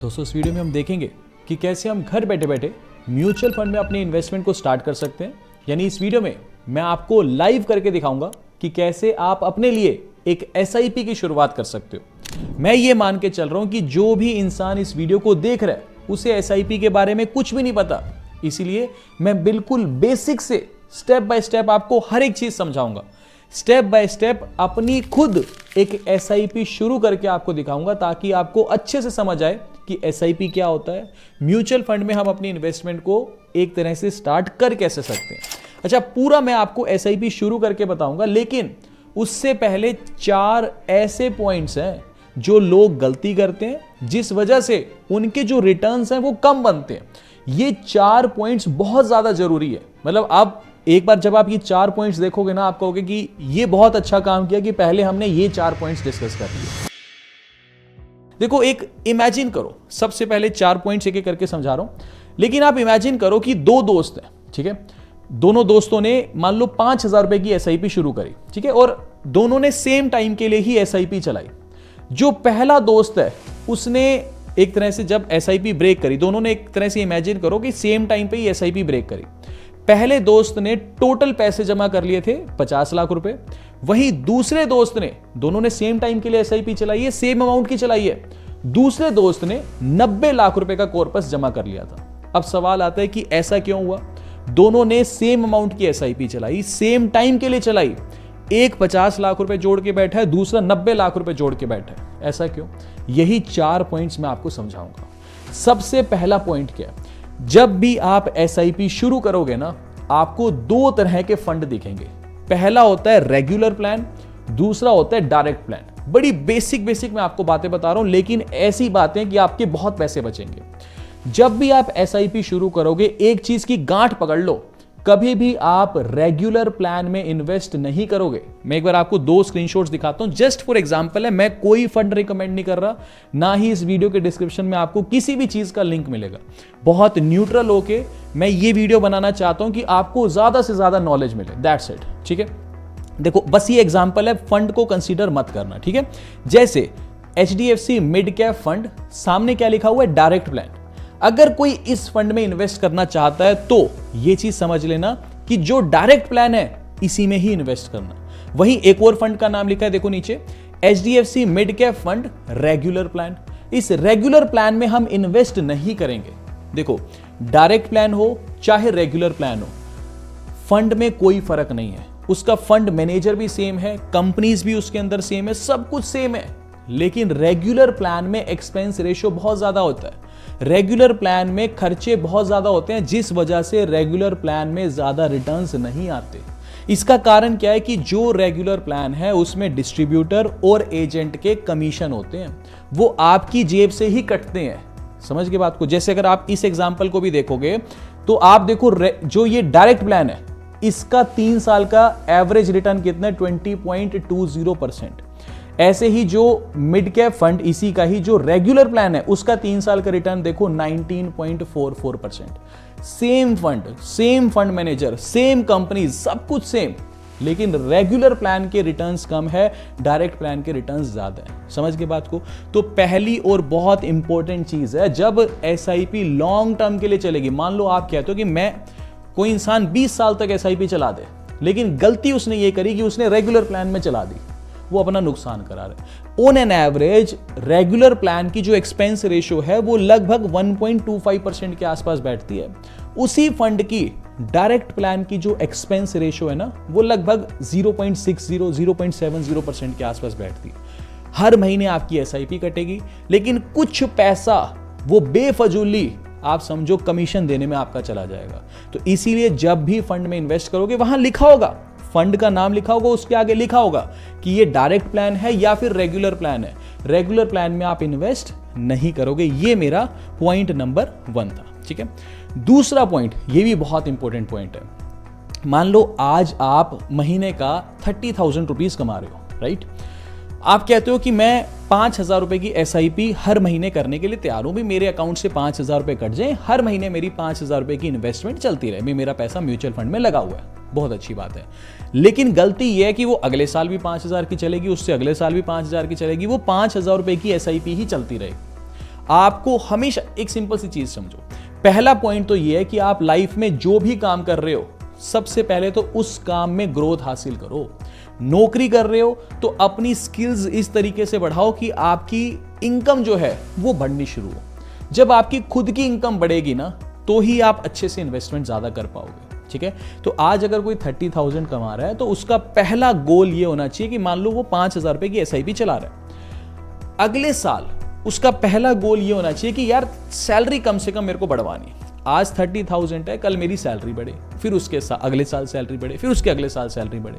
दोस्तों इस वीडियो में हम देखेंगे कि कैसे हम घर बैठे बैठे म्यूचुअल फंड में अपने इन्वेस्टमेंट को स्टार्ट कर सकते हैं। यानी इस वीडियो में मैं आपको लाइव करके दिखाऊंगा कि कैसे आप अपने लिए एक एसआईपी की शुरुआत कर सकते हो। मैं ये मान के चल रहा हूं कि जो भी इंसान इस वीडियो को देख रहा है उसे एसआईपी के बारे में कुछ भी नहीं पता, इसीलिए मैं बिल्कुल बेसिक से स्टेप बाय स्टेप आपको हर एक चीज समझाऊंगा। स्टेप बाय स्टेप अपनी खुद एक एसआईपी शुरू करके आपको दिखाऊंगा ताकि आपको अच्छे से समझ आए कि एसआईपी क्या होता है, म्यूचुअल फंड में हम अपनी इन्वेस्टमेंट को एक तरह से स्टार्ट कर कैसे सकते हैं। अच्छा, पूरा मैं आपको एसआईपी शुरू करके बताऊंगा, लेकिन उससे पहले 4 ऐसे पॉइंट्स हैं जो लोग गलती करते हैं जिस वजह से उनके जो रिटर्न्स हैं वो कम बनते हैं। ये 4 पॉइंट्स बहुत ज्यादा जरूरी है। मतलब आप एक बार जब आप ये 4 पॉइंट्स देखोगे ना, आप कहोगे कि ये बहुत अच्छा काम किया कि पहले हमने ये 4 पॉइंट्स डिस्कस कर लिए। देखो, एक इमेजिन करो, सबसे पहले 4 पॉइंट्स एक एक करके समझा रहा हूं, लेकिन आप इमेजिन करो कि 2 दोस्त हैं, ठीक है। दोनों दोस्तों ने मान लो 5,000 रुपए की एसआईपी शुरू करी, ठीक है, और दोनों ने सेम टाइम के लिए ही एसआईपी चलाई। जो पहला दोस्त है उसने एक तरह से जब एसआईपी ब्रेक करी, दोनों ने एक तरह से इमेजिन करो कि सेम टाइम पे ही एसआईपी ब्रेक करी। पहले दोस्त ने टोटल पैसे जमा कर लिए थे 50 लाख रुपए, वहीं दूसरे दोस्त ने, दोनों ने सेम टाइम के लिए एसआईपी चलाई है, सेम अमाउंट की चलाई है, दूसरे दोस्त ने 90 लाख रुपए का कॉर्पस जमा कर लिया था। अब सवाल आता है कि ऐसा क्यों हुआ? दोनों ने सेम अमाउंट की एसआईपी चलाई, सेम टाइम के लिए चलाई, एक 50 लाख रुपए जोड़ के बैठा है, दूसरा 90 लाख रुपए जोड़ के बैठा है। ऐसा क्यों? यही 4 पॉइंट्स मैं आपको समझाऊंगा। सबसे पहला पॉइंट क्या है? जब भी आप एसआईपी शुरू करोगे ना, आपको 2 तरह के फंड दिखेंगे। पहला होता है रेगुलर प्लान, दूसरा होता है डायरेक्ट प्लान। बड़ी बेसिक मैं आपको बातें बता रहा हूं, लेकिन ऐसी बातें कि आपके बहुत पैसे बचेंगे। जब भी आप एसआईपी शुरू करोगे, एक चीज की गांठ पकड़ लो, कभी भी आप रेगुलर प्लान में इन्वेस्ट नहीं करोगे। मैं एक बार आपको 2 स्क्रीनशॉट्स दिखाता हूं, जस्ट फॉर एग्जांपल है। मैं कोई फंड रिकमेंड नहीं कर रहा, ना ही इस वीडियो के डिस्क्रिप्शन में आपको किसी भी चीज का लिंक मिलेगा। बहुत न्यूट्रल होके मैं ये वीडियो बनाना चाहता हूं कि आपको ज्यादा से ज्यादा नॉलेज मिले, दैट्स इट, ठीक है। देखो, बस ये एग्जांपल है, फंड को कंसीडर मत करना, ठीक है। जैसे HDFC मिड कैप फंड, सामने क्या लिखा हुआ है? Direct plan. अगर कोई इस फंड में इन्वेस्ट करना चाहता है तो यह चीज समझ लेना कि जो डायरेक्ट प्लान है इसी में ही इन्वेस्ट करना। वहीं एक और फंड का नाम लिखा है, देखो नीचे, HDFC mid cap fund regular plan. इस रेगुलर प्लान में हम इन्वेस्ट नहीं करेंगे। देखो, डायरेक्ट प्लान हो चाहे रेगुलर प्लान हो, फंड में कोई फर्क नहीं है। उसका फंड मैनेजर भी सेम है, कंपनीज भी उसके अंदर सेम है, सब कुछ सेम है। लेकिन रेगुलर प्लान में एक्सपेंस रेशियो बहुत ज्यादा होता है, रेगुलर प्लान में खर्चे बहुत ज्यादा होते हैं, जिस वजह से रेगुलर प्लान में ज्यादा रिटर्न्स नहीं आते। इसका कारण क्या है कि जो रेगुलर प्लान है उसमें डिस्ट्रीब्यूटर और एजेंट के कमीशन होते हैं, वो आपकी जेब से ही कटते हैं। समझ के बात को? जैसे अगर आप इस एग्जांपल को भी देखोगे तो आप देखो, जो ये डायरेक्ट प्लान है इसका 3 साल का एवरेज रिटर्न कितना है? 20.20%। ऐसे ही जो मिड कैप फंड, इसी का ही जो रेगुलर प्लान है, उसका 3 साल का रिटर्न देखो 19.44%। Same fund manager, same company, सब कुछ सेम, लेकिन रेगुलर प्लान के रिटर्न्स कम है, डायरेक्ट प्लान के रिटर्न्स ज्यादा है। समझ के बात को? तो पहली और बहुत इंपॉर्टेंट चीज है, जब एसआईपी लॉन्ग टर्म के लिए चलेगी, मान लो आप कहते हो कि मैं, कोई इंसान 20 साल तक एसआईपी चला दे, लेकिन गलती उसने ये करी कि उसने रेगुलर प्लान में चला दी, वो अपना नुकसान करा रहे। On an average regular plan की जो एक्सपेंस रेशियो है वो लगभग 1.25% के आसपास बैठती है। उसी फंड की डायरेक्ट प्लान की जो एक्सपेंस रेशियो है ना, वो लगभग 0.70% के आसपास बैठती है। हर महीने आपकी एसआईपी कटेगी, लेकिन कुछ पैसा वो बेफजूली, आप समझो, कमीशन देने में आपका चला जाएगा। तो इसीलिए जब भी फंड में इन्वेस्ट करोगे, वहां लिखा होगा, फंड का नाम लिखा होगा, उसके आगे लिखा होगा कि ये डायरेक्ट प्लान है या फिर रेगुलर प्लान है। रेगुलर प्लान में आप इन्वेस्ट नहीं करोगे। ये मेरा पॉइंट नंबर 1 था, ठीक है। दूसरा पॉइंट, ये भी बहुत इंपॉर्टेंट पॉइंट है। मान लो आज आप महीने का 30,000 रुपीज कमा रहे हो, राइट। आप कहते हो कि मैं 5,000 रुपए की एसआईपी हर महीने करने के लिए तैयार हूं, भी मेरे अकाउंट से 5,000 रुपए कट जाए, हर महीने मेरी 5,000 रुपए की इन्वेस्टमेंट चलती रहे, मेरा पैसा म्यूचुअल फंड में लगा हुआ है। बहुत अच्छी बात है, लेकिन गलती यह है कि वो अगले साल भी 5,000 की चलेगी, उससे अगले साल भी 5,000 की चलेगी, वो 5,000 रुपए की एसआईपी ही चलती रहेगी। आपको हमेशा एक सिंपल सी चीज समझो, पहला पॉइंट तो ये है कि आप लाइफ में जो भी काम कर रहे हो सबसे पहले तो उस काम में ग्रोथ हासिल करो। नौकरी कर रहे हो तो अपनी स्किल्स इस तरीके से बढ़ाओ कि आपकी इनकम जो है वो बढ़नी शुरू हो। जब आपकी खुद की इनकम बढ़ेगी ना तो ही आप अच्छे से इन्वेस्टमेंट ज्यादा कर पाओगे। ठीक है, तो आज अगर कोई 30,000 कमा रहा है तो उसका पहला गोल ये होना चाहिए कि मान लो वो 5,000 रुपए की SIP चला रहा है, अगले साल उसका पहला गोल ये होना चाहिए कि यार सैलरी कम से कम मेरे को बढ़वानी। आज 30,000 है, कल मेरी सैलरी बढ़े, फिर उसके अगले साल सैलरी बढ़े, फिर उसके अगले साल सैलरी बढ़े।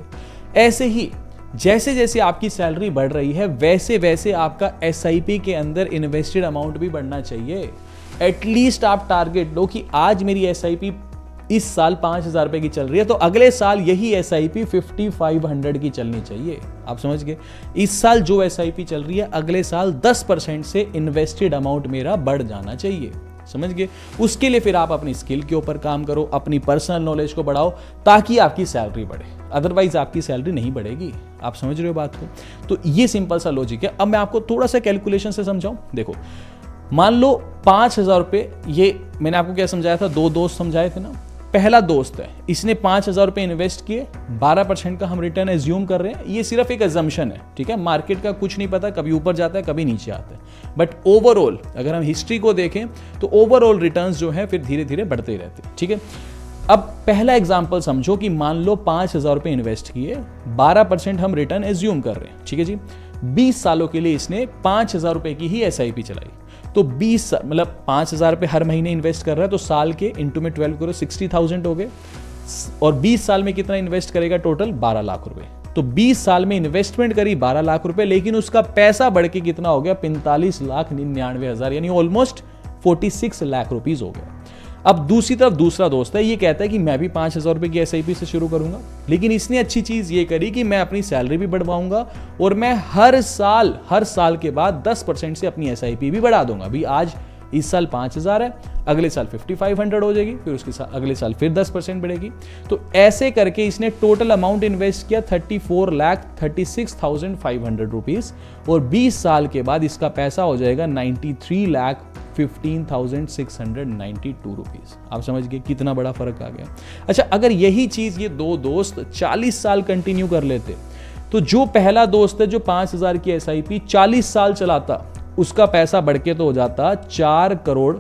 ऐसे ही जैसे जैसे आपकी सैलरी बढ़ रही है वैसे वैसे आपका SIP के अंदर इन्वेस्टेड अमाउंट भी बढ़ना चाहिए। एटलीस्ट आप टारगेट लो कि आज मेरी SIP इस साल 5,000 रुपए की चल रही है तो अगले साल यही SIP 5,500 की चलनी चाहिए। आप समझ गए, इस साल जो SIP चल रही है अगले साल 10% से इन्वेस्टेड अमाउंट मेरा बढ़ जाना चाहिए। समझ गए, उसके लिए फिर आप अपनी स्किल के ऊपर काम करो, अपनी पर्सनल नॉलेज को बढ़ाओ ताकि आपकी सैलरी बढ़े, अदरवाइज आपकी सैलरी नहीं बढ़ेगी। आप समझ रहे हो बात को? तो ये सिंपल सा लॉजिक है। अब मैं आपको थोड़ा सा कैलकुलेशन से समझाऊं। देखो, मान लो 5,000 रुपए, ये मैंने आपको क्या समझाया था, 2 दोस्त समझाए थे ना। पहला दोस्त है, इसने 5,000 रुपए इन्वेस्ट किए, 12% का हम रिटर्न एज्यूम कर रहे हैं। ये सिर्फ एक अजम्पशन है, ठीक है, मार्केट का कुछ नहीं पता, कभी ऊपर जाता है कभी नीचे आता है। बट ओवरऑल अगर हम हिस्ट्री को देखें तो ओवरऑल रिटर्न्स जो है फिर धीरे धीरे बढ़ते ही रहते हैं। ठीक है, अब पहला एग्जाम्पल समझो कि मान लो 5,000 रुपए इन्वेस्ट किए, 12% हम रिटर्न एज्यूम कर रहे हैं। ठीक है जी, 20 सालों के लिए इसने 5,000 रुपए की ही SIP चलाई। तो 20 मतलब 5,000 रुपए हर महीने इन्वेस्ट कर रहा है, तो साल के इंटू में 12 करो 60,000 हो गए, और 20 साल में कितना इन्वेस्ट करेगा, टोटल 12 लाख रुपए। तो 20 साल में इन्वेस्टमेंट करी 12 लाख रुपए, लेकिन उसका पैसा बढ़ के कितना हो गया, 45,99,000, यानी ऑलमोस्ट 46 लाख रुपीज हो गया। अब दूसरी तरफ दूसरा दोस्त है, ये कहता है कि मैं भी 5,000 रुपए की SIP से शुरू करूंगा, लेकिन इसने अच्छी चीज ये करी कि मैं अपनी सैलरी भी बढ़वाऊंगा और मैं हर साल के बाद 10% से अपनी SIP भी बढ़ा दूंगा। अभी आज इस साल 5,000 है, अगले साल 5,500 हो जाएगी, फिर उसके साथ अगले साल फिर 10% बढ़ेगी। तो ऐसे करके इसने टोटल अमाउंट इन्वेस्ट किया 34,36,500 रुपीज, और 20 साल के बाद इसका पैसा हो जाएगा 93,15,692 रुपीज। आप समझ गए कितना बड़ा फर्क आ गया। अच्छा, अगर यही चीज ये 2 दोस्त 40 साल कंटिन्यू कर लेते तो जो पहला दोस्त है जो 5,000 की SIP 40 साल चलाता, उसका पैसा बढ़ के तो हो जाता 4 करोड़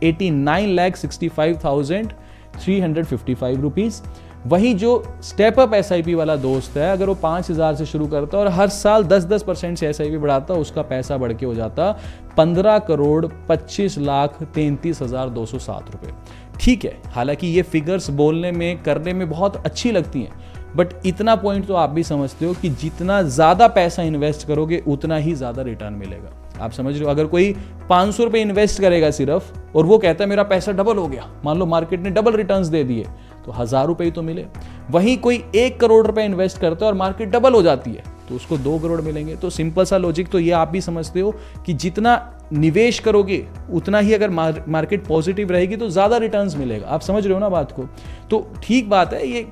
89,65,355 रुपीज। वही जो स्टेप अप SIP वाला दोस्त है, अगर वो 5,000 से शुरू करता और हर साल 10% से SIP बढ़ाता, उसका पैसा बढ़ के हो जाता 15,25,33,207 रुपए। ठीक है, हालांकि ये फिगर्स बोलने में करने में बहुत अच्छी लगती हैं, बट इतना पॉइंट तो आप भी समझते हो कि जितना ज्यादा पैसा इन्वेस्ट करोगे उतना ही ज्यादा रिटर्न मिलेगा। आप समझ रहे हो, अगर कोई 500 रुपए इन्वेस्ट करेगा सिर्फ और वो कहता है मेरा पैसा डबल हो गया, मान लो मार्केट ने डबल रिटर्न्स दे दिए, तो 1,000 रुपए ही तो मिले। वहीं कोई 1 करोड़ रुपए इन्वेस्ट करता है और मार्केट डबल हो जाती है, तो उसको 2 करोड़ मिलेंगे। तो सिंपल सा लॉजिक तो ये आप भी समझते हो कि जितना निवेश करोगे उतना ही अगर मार्केट पॉजिटिव रहेगी तो ज्यादा रिटर्न्स मिलेगा। आप समझ रहे हो ना बात को? तो ठीक बात है। ये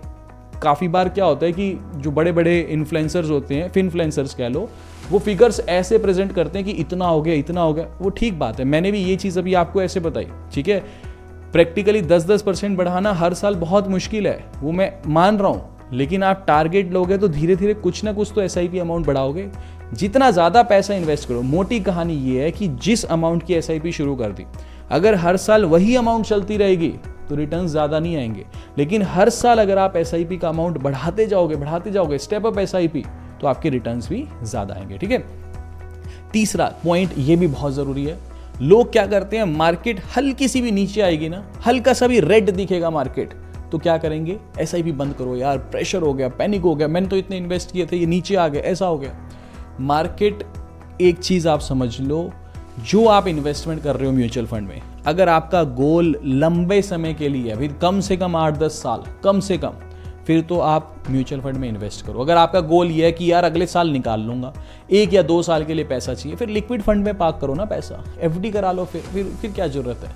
काफ़ी बार क्या होता है कि जो बड़े बड़े इन्फ्लुएंसर्स होते हैं, फिनफ्लुएंसर्स कह लो, वो फिगर्स ऐसे प्रेजेंट करते हैं कि इतना हो गया इतना हो गया। वो ठीक बात है, मैंने भी ये चीज़ अभी आपको ऐसे बताई, ठीक है। प्रैक्टिकली 10% बढ़ाना हर साल बहुत मुश्किल है, वो मैं मान रहा हूँ, लेकिन आप टारगेट लोगे तो धीरे धीरे कुछ ना कुछ तो SIP अमाउंट बढ़ाओगे। जितना ज़्यादा पैसा इन्वेस्ट करो, मोटी कहानी ये है कि जिस अमाउंट की SIP शुरू कर दी, अगर हर साल वही अमाउंट चलती रहेगी तो रिटर्न ज़्यादा नहीं आएंगे। लेकिन हर साल अगर आप SIP का अमाउंट बढ़ाते जाओगे स्टेप अप SIP, तो आपके रिटर्न्स भी ज़्यादा आएंगे। ठीक है, तीसरा पॉइंट ये भी बहुत ज़रूरी है। लोग क्या करते हैं, मार्केट हल्की सी भी नीचे आएगी ना, हल्का सा भी रेड दिखेगा मार्केट, तो क्या करेंगे, SIP बंद करो यार, प्रेशर हो गया, पैनिक हो गया, मैंने तो इतने इन्वेस्ट किए थे, ये नीचे आ गए, ऐसा हो गया। मार्केट, एक चीज़ आप समझ लो, जो आप इन्वेस्टमेंट कर रहे हो म्यूचुअल फंड में, अगर आपका गोल लंबे समय के लिए अभी कम से कम 8-10 साल कम से कम, फिर तो आप म्यूचुअल फंड में इन्वेस्ट करो। अगर आपका गोल ये है कि यार अगले साल निकाल लूंगा, 1 या 2 साल के लिए पैसा चाहिए, फिर लिक्विड फंड में पार्क करो ना पैसा, FD करा लो, फिर क्या जरूरत है।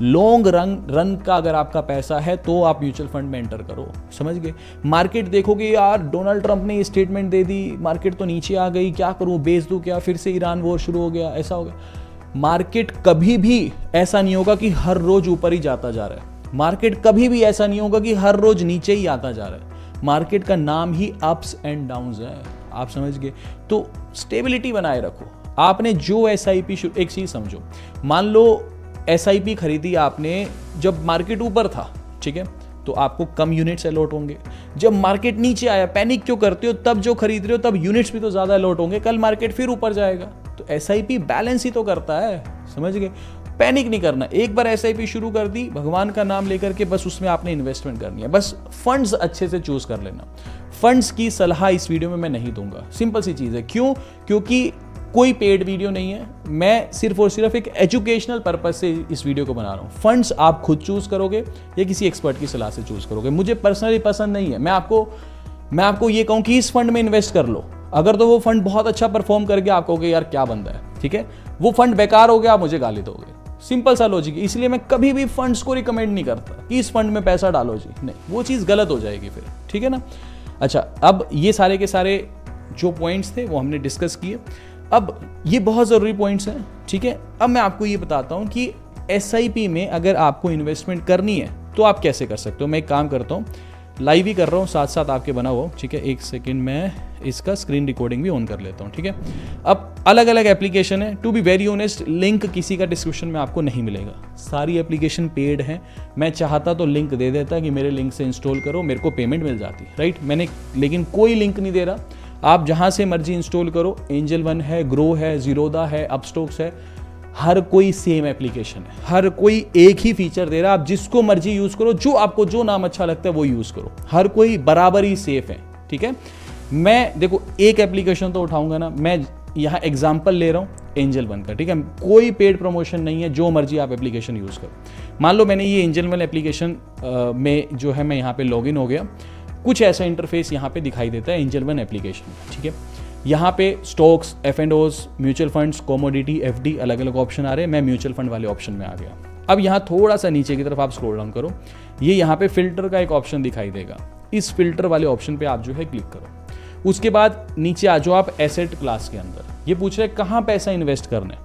लॉन्ग रन का अगर आपका पैसा है तो आप म्यूचुअल फंड में एंटर करो। समझ गए? मार्केट देखोगे यार डोनाल्ड ट्रंप ने ये स्टेटमेंट दे दी, मार्केट तो नीचे आ गई, क्या करूं, बेच दूं क्या, फिर से ईरान वॉर शुरू हो गया, ऐसा हो गया। मार्केट कभी भी ऐसा नहीं होगा कि हर रोज ऊपर ही जाता जा रहा है, मार्केट कभी भी ऐसा नहीं होगा कि हर रोज नीचे ही आता जा रहा है। मार्केट का नाम ही अप्स एंड डाउन्स है, आप समझ गए। तो स्टेबिलिटी बनाए रखो। आपने जो एसआईपी, एक चीज समझो, मान लो एसआईपी खरीदी आपने जब मार्केट ऊपर था, ठीक है, तो आपको कम यूनिट्स अलॉट होंगे। जब मार्केट नीचे आया, पैनिक क्यों करते हो, तब जो खरीद रहे हो तब यूनिट्स भी तो ज्यादा अलॉट होंगे, कल मार्केट फिर ऊपर जाएगा। तो एसआईपी बैलेंस ही तो करता है, समझ गए। पैनिक नहीं करना, एक बार एसआईपी शुरू कर दी, भगवान का नाम लेकर के बस उसमें आपने इन्वेस्टमेंट करनी है। बस फंड्स अच्छे से चूज कर लेना। फंड्स की सलाह इस वीडियो में मैं नहीं दूंगा, सिंपल सी चीज है। क्यों? क्योंकि कोई पेड वीडियो नहीं है, मैं सिर्फ और सिर्फ एक एजुकेशनल पर्पज से इस वीडियो को बना रहा हूं। फंड्स आप खुद चूज करोगे या किसी एक्सपर्ट की सलाह से चूज करोगे, मुझे पर्सनली पसंद नहीं है। मैं आपको ये कहूं कि इस फंड में इन्वेस्ट कर लो, अगर तो वो फंड बहुत अच्छा परफॉर्म करके आप कहोगे यार क्या बंदा है, ठीक है, वो फंड बेकार हो गया, आप मुझे गाली दोगे। सिंपल सा लॉजिक। इसलिए मैं कभी भी फंड्स को रिकमेंड नहीं करता कि इस फंड में पैसा डालो जी, नहीं, वो चीज गलत हो जाएगी फिर, ठीक है ना। अच्छा, अब ये सारे के सारे जो पॉइंट्स थे वो हमने डिस्कस किए। अब ये बहुत ज़रूरी पॉइंट्स हैं, ठीक है। अब मैं आपको ये बताता हूँ कि एसआईपी में अगर आपको इन्वेस्टमेंट करनी है तो आप कैसे कर सकते हो। मैं एक काम करता हूँ, लाइव ही कर रहा हूँ, साथ साथ आपके बना हुआ, ठीक है। एक सेकंड में इसका स्क्रीन रिकॉर्डिंग भी ऑन कर लेता हूँ, ठीक है। अब अलग अलग एप्लीकेशन है, to be very honest, link किसी का डिस्क्रिप्शन में आपको नहीं मिलेगा, सारी एप्लीकेशन पेड है। मैं चाहता तो लिंक दे देता कि मेरे लिंक से इंस्टॉल करो, मेरे को पेमेंट मिल जाती, राइट। मैंने लेकिन कोई लिंक नहीं दे रहा, आप जहां से मर्जी इंस्टॉल करो। एंजल वन है, ग्रो है, जीरोदा है, अपस्टॉक्स है, हर कोई सेम एप्लीकेशन है, हर कोई एक ही फीचर दे रहा है। आप जिसको मर्जी यूज करो, जो आपको जो नाम अच्छा लगता है वो यूज करो, हर कोई बराबर ही सेफ है, ठीक है। मैं देखो एक एप्लीकेशन तो उठाऊंगा ना, मैं यहाँ एग्जाम्पल ले रहा हूँ एंजल वन का, ठीक है। कोई पेड प्रमोशन नहीं है, जो मर्जी आप एप्लीकेशन यूज करो। मान लो मैंने ये एंजल वन एप्लीकेशन में जो है मैं यहाँ पे लॉग इन हो गया, कुछ ऐसा इंटरफेस यहाँ पे दिखाई देता है एंजल वन एप्लीकेशन, ठीक है। यहाँ पे stocks, F&Os, mutual funds, commodity, FD, अलग अलग ऑप्शन आ रहे हैं। मैं म्यूचुअल फंड वाले ऑप्शन में आ गया। अब यहाँ थोड़ा सा नीचे की तरफ आप स्क्रॉल डाउन करो, ये यहाँ पे फिल्टर का एक ऑप्शन दिखाई देगा, इस फिल्टर वाले ऑप्शन पे आप जो है क्लिक करो। उसके बाद नीचे आ जाओ आप एसेट क्लास के अंदर। ये पूछ रहे हैं कहाँ पैसा इन्वेस्ट करना है,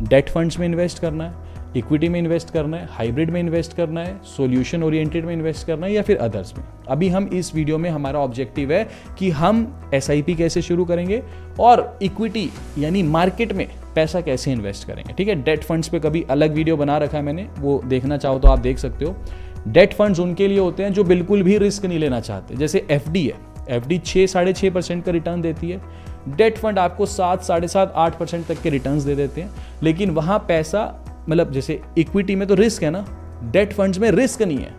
डेट फंड्स में इन्वेस्ट करना है, इक्विटी में इन्वेस्ट करना है, हाइब्रिड में इन्वेस्ट करना है, सॉल्यूशन ओरिएंटेड में इन्वेस्ट करना है या फिर अदर्स में। अभी हम इस वीडियो में हमारा ऑब्जेक्टिव है कि हम एसआईपी कैसे शुरू करेंगे और इक्विटी यानी मार्केट में पैसा कैसे इन्वेस्ट करेंगे, ठीक है। डेट फंड्स पे कभी अलग वीडियो बना रखा है मैंने, वो देखना चाहो तो आप देख सकते हो। डेट फंड्स उनके लिए होते हैं जो बिल्कुल भी रिस्क नहीं लेना चाहते, जैसे FD है, FD 6-6.5% का रिटर्न देती है। डेट फंड आपको 7-7.5-8% तक के रिटर्न दे देते हैं, लेकिन वहां पैसा मतलब जैसे इक्विटी में तो रिस्क है ना, डेट फंड्स में रिस्क नहीं है,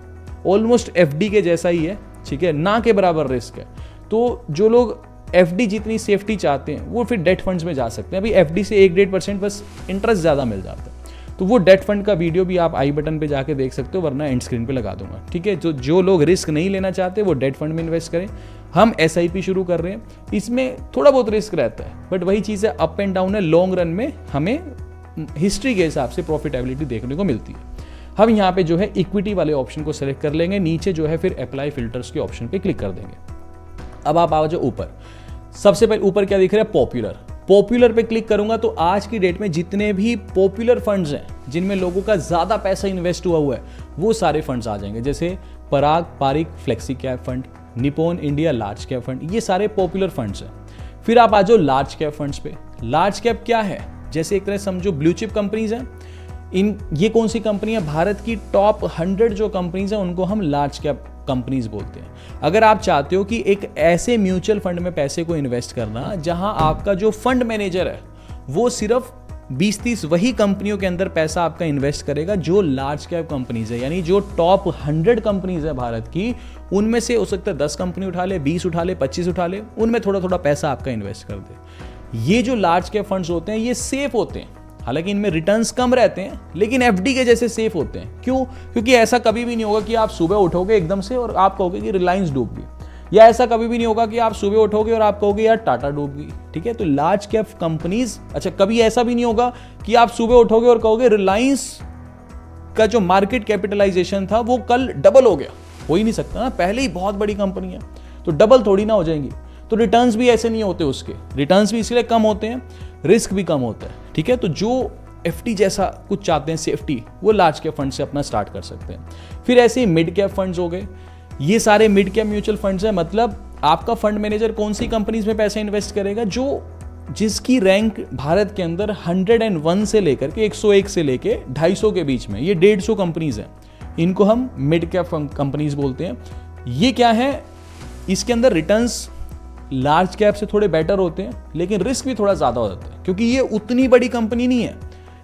ऑलमोस्ट FD के जैसा ही है, ठीक है, ना के बराबर रिस्क है। तो जो लोग FD जितनी सेफ्टी चाहते हैं वो फिर डेट फंड्स में जा सकते हैं। अभी FD से 1-1.5% बस इंटरेस्ट ज़्यादा मिल जाता है। तो वो डेट फंड का वीडियो भी आप आई बटन पे जाके देख सकते हो, वरना एंड स्क्रीन पे लगा दूंगा, ठीक है। जो लोग रिस्क नहीं लेना चाहते वो डेट फंड में इन्वेस्ट करें। हम SIP शुरू कर रहे हैं, इसमें थोड़ा बहुत रिस्क रहता है, बट वही चीज़ है, अप एंड डाउन है, लॉन्ग रन में हमें हिस्ट्री के हिसाब से प्रॉफिटेबिलिटी देखने को मिलती है। हम यहाँ पे जो है इक्विटी वाले ऑप्शन को सेलेक्ट कर लेंगे, नीचे जो है फिर अप्लाई फिल्टर्स के ऑप्शन पे क्लिक कर देंगे। अब आप आ जाओ ऊपर, सबसे पहले ऊपर क्या दिख रहा है, पॉपुलर पे क्लिक करूंगा तो आज की डेट में जितने भी पॉपुलर फंड्स हैं जिनमें लोगों का ज्यादा पैसा इन्वेस्ट हुआ है वो सारे फंड्स आ जाएंगे, जैसे Parag Parikh flexi cap fund, Nippon India large cap fund, ये सारे पॉपुलर फंड्स हैं। फिर आप आ जाओ लार्ज कैप फंड्स पे। लार्ज कैप क्या है, जैसे एक तरह समझो ब्लू चिप कंपनीज हैं। ये कौन सी कंपनी है, भारत की टॉप 100 जो कंपनीज हैं उनको हम लार्ज कैप कंपनीज बोलते हैं। अगर आप चाहते हो कि एक ऐसे म्यूचुअल फंड में पैसे को इन्वेस्ट करना जहां आपका जो फंड मैनेजर है वो सिर्फ 20-30 वही कंपनियों के अंदर पैसा आपका इन्वेस्ट करेगा जो लार्ज कैप कंपनीज है, यानी जो टॉप 100 कंपनीज है भारत की, उनमें से हो सकता है 10 कंपनी उठा ले, 20 उठा ले, 25 उठा ले, उनमें थोड़ा थोड़ा पैसा आपका इन्वेस्ट कर दे। ये जो लार्ज कैप फंड्स होते हैं ये सेफ होते हैं, हालांकि इनमें रिटर्न्स कम रहते हैं लेकिन FD के जैसे सेफ होते हैं। क्यों? क्योंकि ऐसा कभी भी नहीं होगा कि आप सुबह उठोगे एकदम से और आप कहोगे कि रिलायंस डूब गई, या ऐसा कभी भी नहीं होगा कि आप सुबह उठोगे और आप कहोगे यार टाटा डूब गई, ठीक है। तो लार्ज कैप कंपनीज, अच्छा कभी ऐसा भी नहीं होगा कि आप सुबह उठोगे और कहोगे रिलायंस का जो मार्केट कैपिटलाइजेशन था वो कल डबल हो गया, हो ही नहीं सकता ना, पहले ही बहुत बड़ी कंपनी है तो डबल थोड़ी ना हो जाएंगी। तो रिटर्न्स भी ऐसे नहीं होते, उसके रिटर्न्स भी इसलिए कम होते हैं, रिस्क भी कम होता है, ठीक है। तो जो FD जैसा कुछ चाहते हैं सेफ्टी, वो लार्ज कैप फंड से अपना स्टार्ट कर सकते हैं। फिर ऐसे ही मिड कैप फंड्स हो गए, ये सारे मिड कैप म्यूचुअल फंड्स हैं। मतलब आपका फंड मैनेजर कौन सी कंपनीज में पैसा इन्वेस्ट करेगा, जिसकी रैंक भारत के अंदर 101 से लेकर के 101 से लेके 250 के बीच में, ये 150 कंपनीज हैं, इनको हम मिड कैप कंपनीज बोलते हैं। ये क्या है, इसके अंदर रिटर्न्स लार्ज कैप से थोड़े बेटर होते हैं, लेकिन रिस्क भी थोड़ा ज़्यादा हो जाता है, क्योंकि ये उतनी बड़ी कंपनी नहीं है,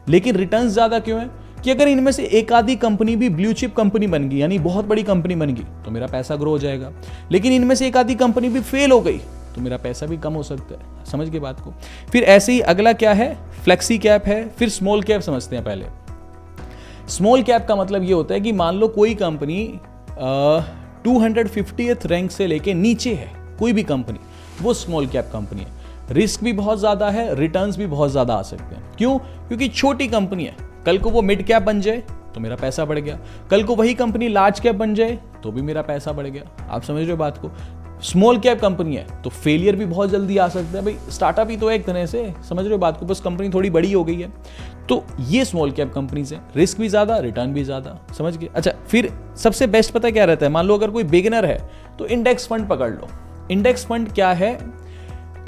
लेकिन रिटर्न्स ज़्यादा क्यों है कि अगर इनमें से एक आधी कंपनी भी ब्लू चिप कंपनी बन गई, यानी बहुत बड़ी कंपनी बन गई, तो मेरा पैसा ग्रो हो जाएगा। लेकिन इनमें से एक आधी कंपनी भी फेल हो गई तो मेरा पैसा भी कम हो सकता है। समझ गए बात को। फिर ऐसे ही अगला क्या है, फ्लेक्सी कैप है। फिर स्मॉल कैप समझते हैं पहले। स्मॉल कैप का मतलब ये होता है कि मान लो कोई कंपनी 250th रैंक से लेके नीचे है, कोई भी कंपनी, वो स्मॉल कैप कंपनी है। रिस्क भी बहुत ज़्यादा है, रिटर्न्स भी बहुत ज़्यादा आ सकते हैं। क्यों? क्योंकि छोटी कंपनी है। कल को वो मिड कैप बन जाए तो मेरा पैसा बढ़ गया, कल को वही कंपनी लार्ज कैप बन जाए तो भी मेरा पैसा बढ़ गया। आप समझ रहे हो बात को। स्मॉल कैप कंपनी है तो फेलियर भी बहुत जल्दी आ सकता है। भाई स्टार्टअप ही तो है एक तरह से, समझ रहे हो बात को, बस कंपनी थोड़ी बड़ी हो गई है। तो ये स्मॉल कैप कंपनीज है, रिस्क भी ज़्यादा, रिटर्न भी ज़्यादा। समझ गए। अच्छा, फिर सबसे बेस्ट पता क्या रहता है, मान लो अगर कोई बिगिनर है तो इंडेक्स फंड पकड़ लो। इंडेक्स फंड क्या है?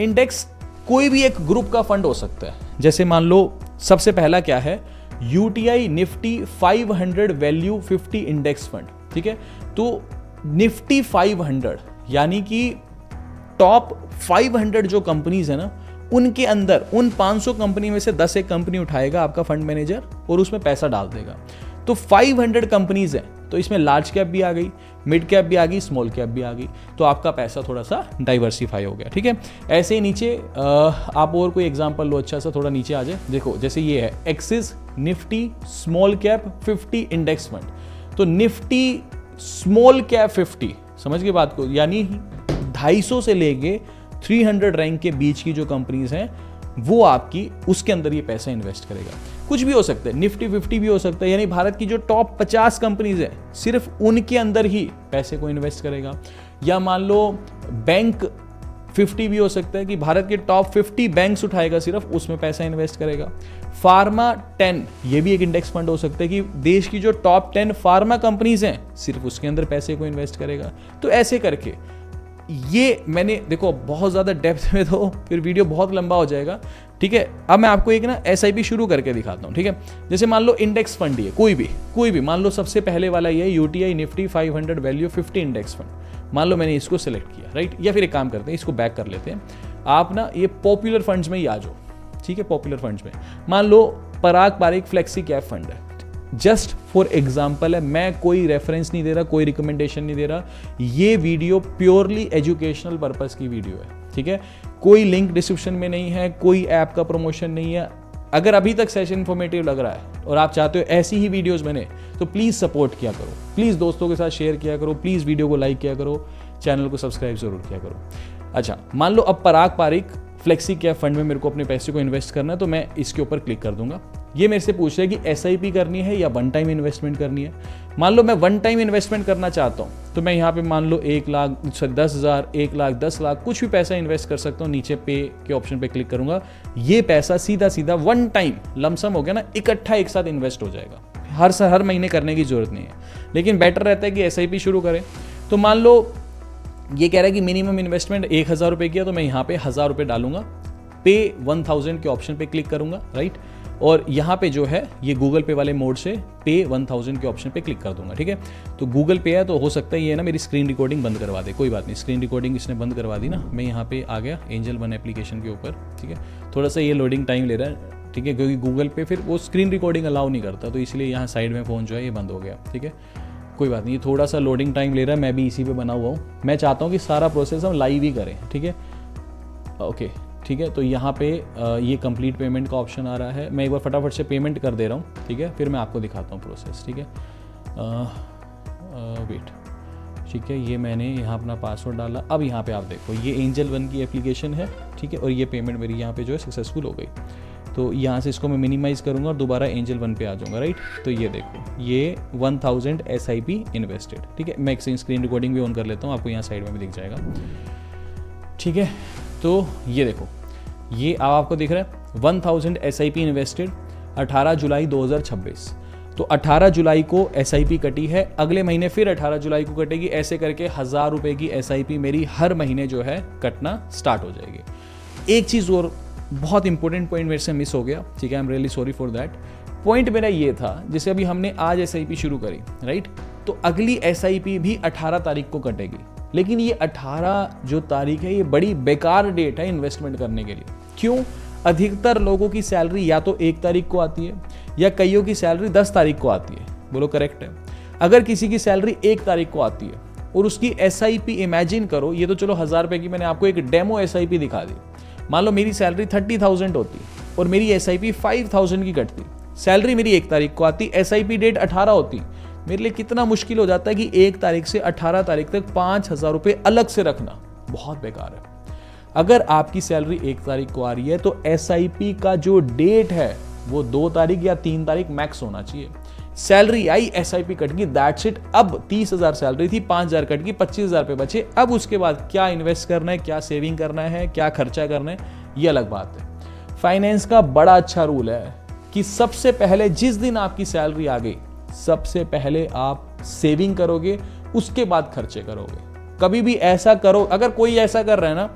इंडेक्स कोई भी एक ग्रुप का फंड हो सकता है। जैसे मान लो सबसे पहला क्या है, UTI Nifty 500 value 50 index fund. ठीक है, तो निफ्टी 500 यानी कि टॉप 500 जो कंपनीज है ना, उनके अंदर उन 500 कंपनी में से 10 एक कंपनी उठाएगा आपका फंड मैनेजर और उसमें पैसा डाल देगा। तो 500 कंपनीज है, तो इसमें लार्ज कैप भी आ गई, मिड कैप भी आ गई, स्मॉल कैप भी आ गई, तो आपका पैसा थोड़ा सा डाइवर्सिफाई हो गया। ठीक है, ऐसे ही नीचे आप और कोई एग्जांपल लो अच्छा सा, थोड़ा नीचे आ जाए। देखो जैसे ये है axis Nifty small cap 50 index fund. तो निफ्टी स्मॉल कैप 50, समझ गए बात को, यानी 250 से लेके 300 रैंक के बीच की जो कंपनीज हैं वो आपकी, उसके अंदर ये पैसा इन्वेस्ट करेगा। कुछ भी हो सकता है, निफ्टी 50 भी हो सकता है, यानी भारत की जो टॉप 50 कंपनीज है सिर्फ उनके अंदर ही पैसे को इन्वेस्ट करेगा। या मान लो बैंक 50 भी हो सकता है कि भारत के टॉप 50 बैंक्स उठाएगा, सिर्फ उसमें पैसा इन्वेस्ट करेगा। फार्मा 10 ये भी एक इंडेक्स फंड हो सकता है कि देश की जो टॉप 10 फार्मा कंपनीज हैं सिर्फ उसके अंदर पैसे को इन्वेस्ट करेगा। तो ऐसे करके ये मैंने, देखो बहुत ज़्यादा डेप्थ में तो फिर वीडियो बहुत लंबा हो जाएगा। ठीक है, अब मैं आपको एक ना SIP शुरू करके दिखाता हूँ। ठीक है, जैसे मान लो इंडेक्स फंड ही है, कोई भी मान लो सबसे पहले वाला ये UTI Nifty 500 value 50 index fund, मान लो मैंने इसको सिलेक्ट किया, राइट। या फिर एक काम करते हैं, इसको बैक कर लेते हैं। आप ना ये पॉपुलर फंड्स में ही आ जाओ। ठीक है, पॉपुलर फंड्स में मान लो पराग पारिक फ्लेक्सी कैप फंड है, जस्ट फॉर एग्जाम्पल है, मैं कोई रेफरेंस नहीं दे रहा, कोई रिकमेंडेशन नहीं दे रहा। ये वीडियो प्योरली एजुकेशनल पर्पस की वीडियो है। ठीक है, कोई लिंक डिस्क्रिप्शन में नहीं है, कोई ऐप का प्रमोशन नहीं है। अगर अभी तक सेशन इन्फॉर्मेटिव लग रहा है और आप चाहते हो ऐसी ही वीडियोस बने, तो प्लीज़ सपोर्ट किया करो, प्लीज़ दोस्तों के साथ शेयर किया करो, प्लीज़ वीडियो को लाइक किया करो, चैनल को सब्सक्राइब जरूर किया करो। अच्छा, मान लो अब पराग पारिक फ्लेक्सी कैप फंड में मेरे को अपने पैसे को इन्वेस्ट करना है, तो मैं इसके ऊपर क्लिक कर दूंगा। ये मेरे से पूछ रहा है कि SIP करनी है या वन टाइम इन्वेस्टमेंट करनी है। मान लो मैं वन टाइम इन्वेस्टमेंट करना चाहता हूँ, तो मैं यहाँ पे मान लो 1 लाख 10,000, 1 लाख 10 लाख कुछ भी पैसा इन्वेस्ट कर सकता हूँ। नीचे पे के ऑप्शन पे क्लिक करूंगा, ये पैसा सीधा वन टाइम लमसम हो गया ना, इकट्ठा एक साथ इन्वेस्ट हो जाएगा। हर महीने करने की जरूरत नहीं है, लेकिन बेटर रहता है कि SIP शुरू करें। तो मान लो ये कह रहा है कि मिनिमम इन्वेस्टमेंट 1,000 रुपये किया, तो मैं यहाँ पे 1,000 रुपये डालूंगा, पे 1000 के ऑप्शन पे क्लिक करूंगा, राइट। और यहाँ पे जो है ये गूगल पे वाले मोड से पे 1000 के ऑप्शन पे क्लिक कर दूंगा। ठीक है, तो गूगल पे है तो हो सकता है ये ना मेरी स्क्रीन रिकॉर्डिंग बंद करवा दे, कोई बात नहीं, स्क्रीन रिकॉर्डिंग इसने बंद करवा दी ना। मैं यहाँ पे आ गया एंजल वन एप्लीकेशन के ऊपर। ठीक है, थोड़ा सा ये लोडिंग टाइम ले रहा है, ठीक है, क्योंकि गूगल पे फिर वो स्क्रीन रिकॉर्डिंग अलाउ नहीं करता, तो इसलिए यहाँ साइड में फ़ोन जो है ये बंद हो गया। ठीक है, कोई बात नहीं, ये थोड़ा सा लोडिंग टाइम ले रहा है, मैं भी इसी पे बना हुआ हूँ। मैं चाहता हूँ कि सारा प्रोसेस हम लाइव ही करें। ठीक है, ओके, ठीक है, तो यहाँ पे ये कंप्लीट पेमेंट का ऑप्शन आ रहा है। मैं एक बार फटाफट से पेमेंट कर दे रहा हूँ। ठीक है, फिर मैं आपको दिखाता हूँ प्रोसेस। ठीक है, वेट, ठीक है, ये मैंने यहाँ अपना पासवर्ड डाला। अब यहाँ पे आप देखो ये एंजल वन की एप्लीकेशन है। ठीक है, और ये पेमेंट मेरी यहाँ पे जो है सक्सेसफुल हो गई। तो यहाँ से इसको मैं मिनिमाइज़ करूँगा और दोबारा एंजल वन पे आ जाऊँगा, राइट। तो ये देखो ये 1000 SIP इन्वेस्टेड। ठीक है, मैं एक स्क्रीन रिकॉर्डिंग भी ऑन कर लेता हूँ, आपको यहाँ साइड में भी दिख जाएगा। ठीक है, तो ये देखो ये अब आपको दिख रहा है 1000 SIP इन्वेस्टेड। 18 जुलाई 2026। तो 18 जुलाई को SIP कटी है, अगले महीने फिर 18 जुलाई को कटेगी, ऐसे करके 1000 रुपए की SIP मेरी हर महीने जो है कटना स्टार्ट हो जाएगी। एक चीज़ और बहुत इंपॉर्टेंट पॉइंट मेरे से मिस हो गया, ठीक है, I am really sorry for that. Point मेरा ये था, जैसे अभी हमने आज SIP शुरू करी, राइट, तो अगली SIP भी 18 तारीख को कटेगी, लेकिन ये 18 जो तारीख है ये बड़ी बेकार डेट है इन्वेस्टमेंट करने के लिए। क्यों? अधिकतर लोगों की सैलरी या तो 1 तारीख को आती है या कईयों की सैलरी 10 तारीख को आती है। बोलो करेक्ट है? अगर किसी की सैलरी 1 तारीख को आती है और उसकी SIP इमेजिन करो, ये तो चलो 1000 रुपए की मैंने आपको एक डेमो SIP दिखा दी। मान लो मेरी सैलरी 30,000 होती और मेरी SIP 5,000 की कटती, सैलरी मेरी 1 तारीख को आती, SIP डेट 18 होती, मेरे लिए कितना मुश्किल हो जाता है कि 1 तारीख से 18 तारीख तक 5,000 रुपये अलग से रखना, बहुत बेकार है। अगर आपकी सैलरी 1 तारीख को आ रही है तो SIP का जो डेट है वो 2 तारीख या 3 तारीख मैक्स होना चाहिए। सैलरी आई, SIP कट गई, दैट्स इट। अब 30,000 सैलरी थी, 5,000 कट गई, 25,000 रुपये बचे। अब उसके बाद क्या इन्वेस्ट करना है, क्या सेविंग करना है, क्या खर्चा करना है, ये अलग बात है। फाइनेंस का बड़ा अच्छा रूल है कि सबसे पहले जिस दिन आपकी सैलरी आ गई, सबसे पहले आप सेविंग करोगे, उसके बाद खर्चे करोगे। कभी भी ऐसा करो, अगर कोई ऐसा कर रहा है ना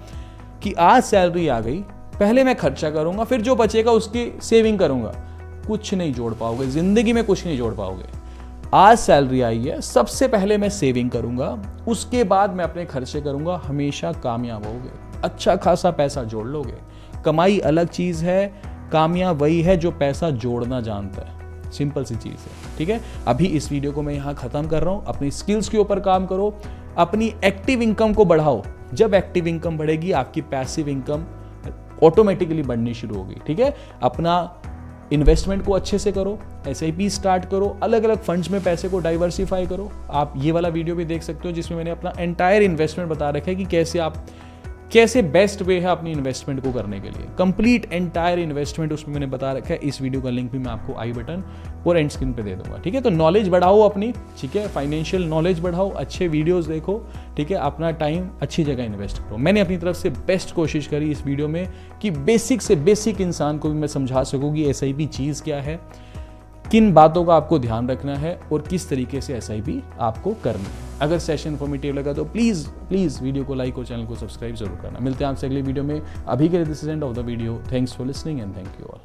कि आज सैलरी आ गई, पहले मैं खर्चा करूंगा, फिर जो बचेगा उसकी सेविंग करूंगा, कुछ नहीं जोड़ पाओगे, जिंदगी में कुछ नहीं जोड़ पाओगे। आज सैलरी आई है, सबसे पहले मैं सेविंग करूंगा, उसके बाद मैं अपने खर्चे करूंगा, हमेशा कामयाब होगे, अच्छा खासा पैसा जोड़ लोगे। कमाई अलग चीज है, कामयाब वही है जो पैसा जोड़ना जानता है। सिंपल सी चीज है, ठीक है। अभी इस वीडियो को मैं यहाँ खत्म कर रहा हूँ। अपनी स्किल्स के ऊपर काम करो, अपनी एक्टिव इनकम को बढ़ाओ। जब एक्टिव इनकम बढ़ेगी, आपकी पैसिव इनकम ऑटोमेटिकली बढ़नी शुरू होगी, ठीक है। अपना इन्वेस्टमेंट को अच्छे से करो, SIP स्टार्ट करो, अलग अलग फंड्स में पैसे को डाइवर्सिफाई करो। आप ये वाला वीडियो भी देख सकते हो जिसमें मैंने अपना एंटायर इन्वेस्टमेंट बता रखा है कि कैसे बेस्ट वे है अपनी इन्वेस्टमेंट को करने के लिए। कंप्लीट एंटायर इन्वेस्टमेंट उसमें मैंने बता रखा है। इस वीडियो का लिंक भी मैं आपको आई बटन और एंड स्क्रीन पे दे दूंगा, ठीक है। तो नॉलेज बढ़ाओ अपनी, ठीक है, फाइनेंशियल नॉलेज बढ़ाओ, अच्छे वीडियोस देखो, ठीक है, अपना टाइम अच्छी जगह इन्वेस्ट करो। मैंने अपनी तरफ से बेस्ट कोशिश करी इस वीडियो में कि बेसिक से बेसिक इंसान को भी मैं समझा सकूँ कि SIP चीज़ क्या है, किन बातों का आपको ध्यान रखना है और किस तरीके से SIP आपको करनी है। अगर सेशन इन्फॉर्मेटिव लगा तो प्लीज़ वीडियो को लाइक और चैनल को सब्सक्राइब जरूर करना। मिलते हैं आपसे अगली वीडियो में। अभी के लिए this is end of the video. Thanks for listening and thank you all.